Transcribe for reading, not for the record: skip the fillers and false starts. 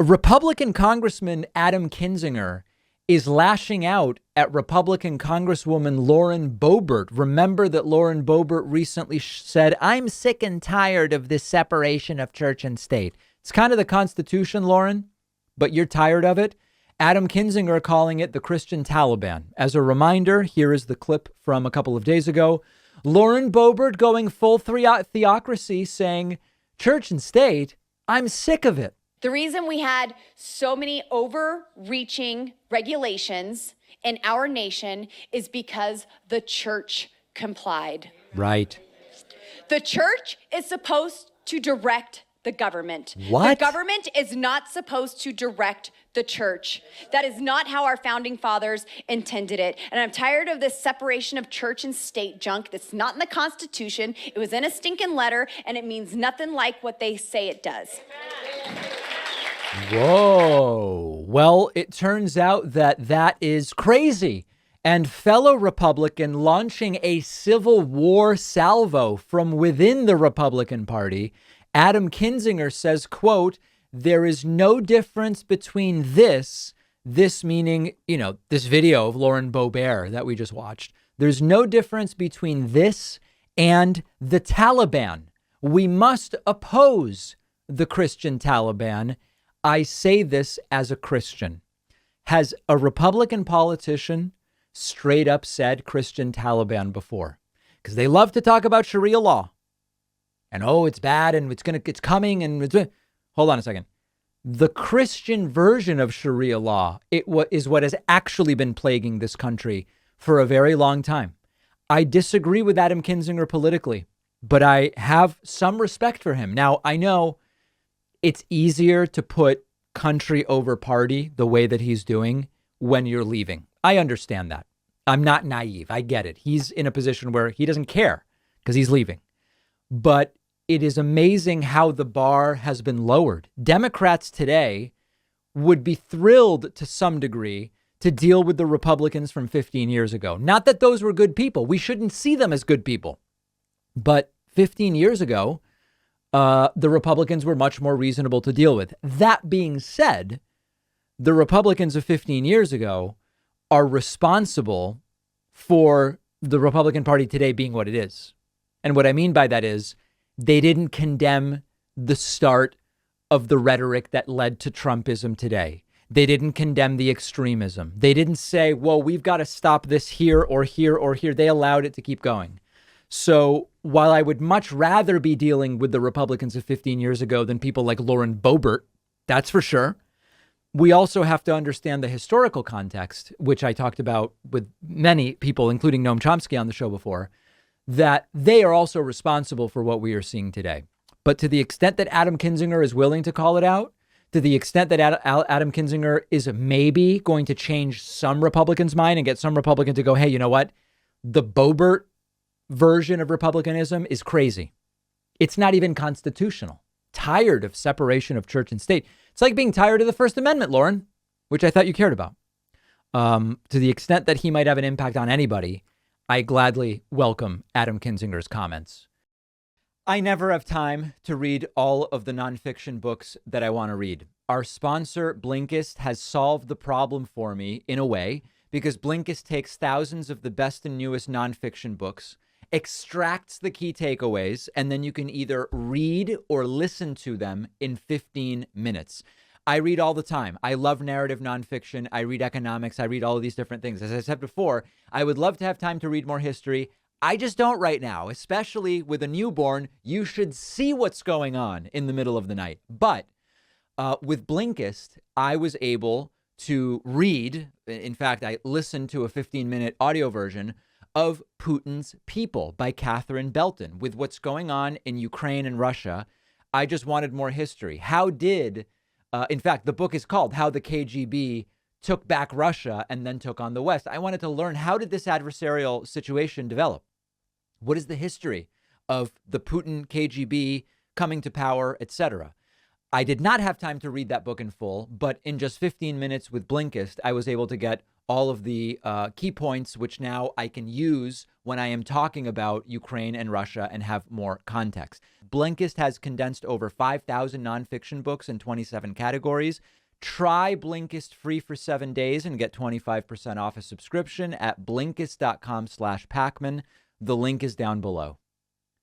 Republican Congressman Adam Kinzinger is lashing out at Republican Congresswoman Lauren Boebert. Remember that Lauren Boebert recently said, "I'm sick and tired of this separation of church and state." It's kind of the Constitution, Lauren, but you're tired of it. Adam Kinzinger calling it the Christian Taliban. As a reminder, here is the clip from a couple of days ago. Lauren Boebert going full theocracy, saying, "Church and state, I'm sick of it." The reason we had so many overreaching regulations in our nation is because the church complied. Right. The church is supposed to direct the government. What? The government is not supposed to direct the church. That is not how our founding fathers intended it. And I'm tired of this separation of church and state junk that's not in the Constitution. It was in a stinking letter, and it means nothing like what they say it does. Whoa. Well, it turns out that is crazy. And fellow Republican launching a civil war salvo from within the Republican Party. Adam Kinzinger says, quote, "There is no difference between this meaning, this video of Lauren Boebert that we just watched. There's no difference between this and the Taliban. We must oppose the Christian Taliban. I say this as a Christian." Has a Republican politician straight up said Christian Taliban before? Because they love to talk about Sharia law. And, it's bad and it's coming. And hold on a second. The Christian version of Sharia law, is what has actually been plaguing this country for a very long time. I disagree with Adam Kinzinger politically, but I have some respect for him. Now, I know it's easier to put country over party the way that he's doing when you're leaving. I understand that. I'm not naive. I get it. He's in a position where he doesn't care because he's leaving. But it is amazing how the bar has been lowered. Democrats today would be thrilled to some degree to deal with the Republicans from 15 years ago. Not that those were good people. We shouldn't see them as good people. But 15 years ago, the Republicans were much more reasonable to deal with. That being said, the Republicans of 15 years ago are responsible for the Republican Party today being what it is. And what I mean by that is they didn't condemn the start of the rhetoric that led to Trumpism today. They didn't condemn the extremism. They didn't say, well, we've got to stop this here or here or here. They allowed it to keep going. So while I would much rather be dealing with the Republicans of 15 years ago than people like Lauren Boebert, that's for sure, we also have to understand the historical context, which I talked about with many people, including Noam Chomsky on the show before, that they are also responsible for what we are seeing today. But to the extent that Adam Kinzinger is willing to call it out, to the extent that Adam Kinzinger is maybe going to change some Republicans' mind and get some Republican to go, hey, you know what? The Boebert version of Republicanism is crazy. It's not even constitutional. Tired of separation of church and state. It's like being tired of the First Amendment, Lauren, which I thought you cared about. To the extent that he might have an impact on anybody, I gladly welcome Adam Kinzinger's comments. I never have time to read all of the nonfiction books that I want to read. Our sponsor, Blinkist, has solved the problem for me in a way because Blinkist takes thousands of the best and newest nonfiction books, extracts the key takeaways, and then you can either read or listen to them in 15 minutes. I read all the time. I love narrative nonfiction. I read economics. I read all of these different things. As I said before, I would love to have time to read more history. I just don't right now, especially with a newborn. You should see what's going on in the middle of the night. But with Blinkist, I was able to read. In fact, I listened to a 15-minute audio version of Putin's People by Catherine Belton. With what's going on in Ukraine and Russia, I just wanted more history. In fact, the book is called How the KGB Took Back Russia and Then Took on the West. I wanted to learn, how did this adversarial situation develop? What is the history of the Putin KGB coming to power, etc.? I did not have time to read that book in full, but in just 15 minutes with Blinkist, I was able to get all of the key points, which now I can use when I am talking about Ukraine and Russia and have more context. Blinkist has condensed over 5,000 nonfiction books in 27 categories. Try Blinkist free for 7 days and get 25% off a subscription at Blinkist.com/Pacman. The link is down below.